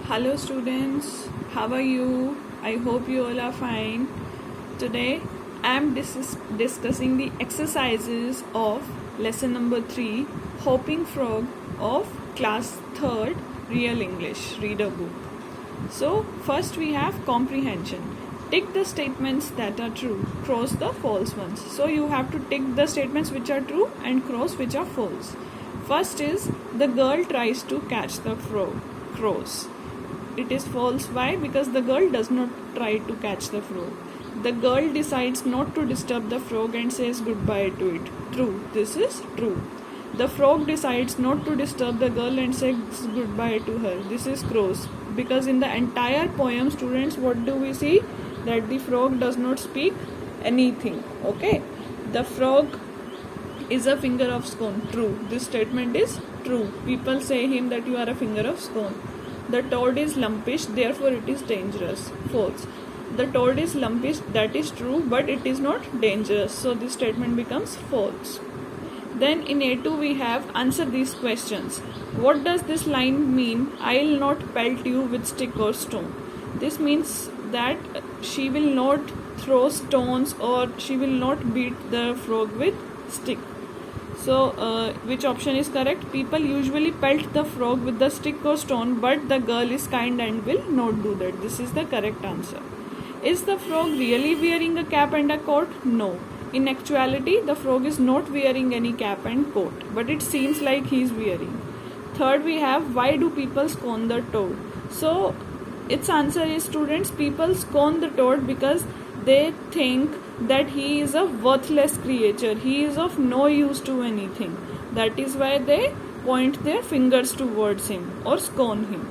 Hello students, how are you? I hope you all are fine. Today I am discussing the exercises of lesson number 3, Hopping Frog of class 3rd Real English Reader Book. So first we have comprehension. Tick the statements that are true, cross the false ones. So you have to tick the statements which are true and cross which are false. First is the girl tries to catch the frog. Cross. It is false. Why? Because the girl does not try to catch the frog. The girl decides not to disturb the frog and says goodbye to it. True. This is true. The frog decides not to disturb the girl and says goodbye to her. This is cross. Because in the entire poem, students, what do we see? That the frog does not speak anything. Okay. The frog is a finger of scone. True. This statement is true. People say him that you are a finger of scone. The toad is lumpish, therefore it is dangerous. False. The toad is lumpish, that is true, but it is not dangerous. So this statement becomes false. Then in A2 we have answer these questions. What does this line mean? I'll not pelt you with stick or stone. This means that she will not throw stones or she will not beat the frog with stick. So, which option is correct? People usually pelt the frog with the stick or stone, but the girl is kind and will not do that. This is the correct answer. Is the frog really wearing a cap and a coat? No. In actuality, the frog is not wearing any cap and coat, but it seems like he is wearing. Third, we have why do people scorn the toad? So, its answer is, students, people scorn the toad because they think that he is a worthless creature. He is of no use to anything. That is why they point their fingers towards him or scorn him.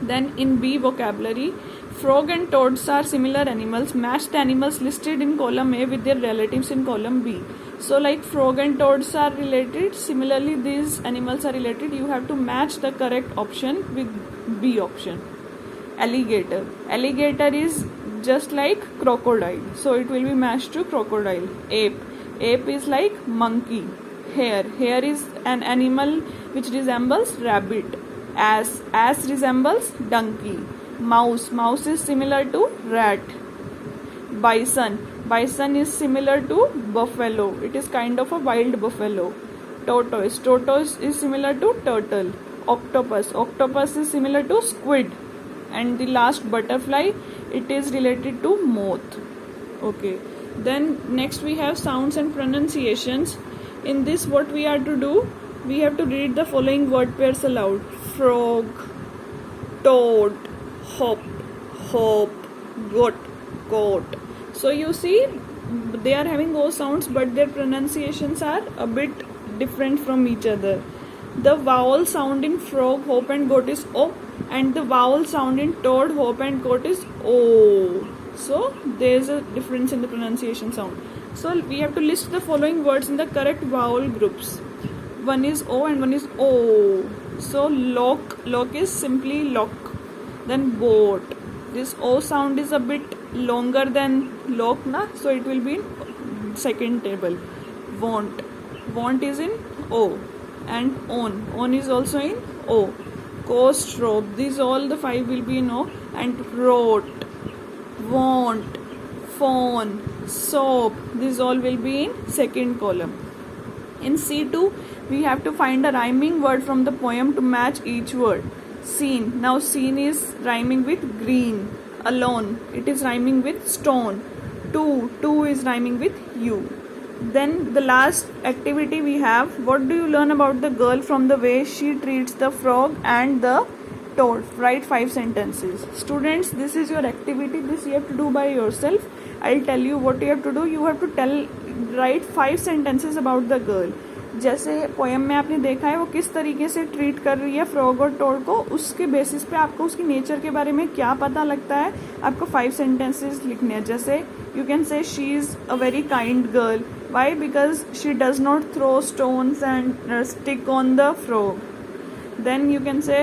Then in B, vocabulary, frog and toads are similar animals. Match the animals listed in column A with their relatives in column B. So like frog and toads are related, similarly these animals are related. You have to match the correct option with B option. Alligator. Alligator is just like crocodile, so it will be matched to crocodile. Ape. Ape is like monkey. Hare. Hare is an animal which resembles rabbit. Ass. Ass resembles donkey. Mouse. Mouse is similar to rat. Bison. Bison is similar to buffalo. It is kind of a wild buffalo. Tortoise. Tortoise is similar to turtle. Octopus. Octopus is similar to squid. And the last, butterfly, it is related to moth. Okay. Then next we have sounds and pronunciations. In this, what we are to do, we have to read the following word pairs aloud. Frog, toad, hop, hop, goat, goat. So you see, they are having O sounds, but their pronunciations are a bit different from each other. The vowel sound in frog, hop and goat is O, and the vowel sound in toad, hop and goat is O. So there is a difference in the pronunciation sound. So we have to list the following words in the correct vowel groups. One is O and one is O. So lock, lock is simply lock. Then boat. This O sound is a bit longer than lock, na? So it will be in second table. Want. Want is in O. And on is also in O. Coast, rope, these all the 5 will be in O. And wrote, want, phone, soap, these all will be in second column. In C2 we have to find a rhyming word from the poem to match each word. Scene. Now scene is rhyming with green. Alone, it is rhyming with stone. Two is rhyming with you. Then the last activity we have, what do you learn about the girl from the way she treats the frog and the toad? Write 5 sentences. Students, this is your activity. This you have to do by yourself. I'll tell you what you have to do. You have to write 5 sentences about the girl. जैसे poem में आपने देखा है वो किस तरीके से treat कर रही है फ्रॉग और टोड को, उसके बेसिस पे आपको उसकी नेचर के बारे में क्या पता लगता है, आपको 5 सेंटेंसेस लिखने हैं. जैसे you can say she is a very kind girl. Why? Because she does not throw stones and stick on the frog. Then you can say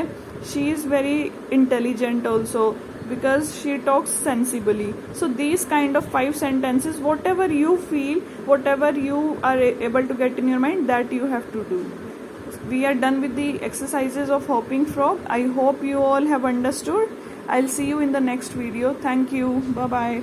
she is very intelligent also because she talks sensibly. So these kind of 5 sentences, whatever you feel, whatever you are able to get in your mind, that you have to do. we are done with the exercises of hopping frog. I hope you all have understood. I'll see you in the next video. Thank you. Bye bye.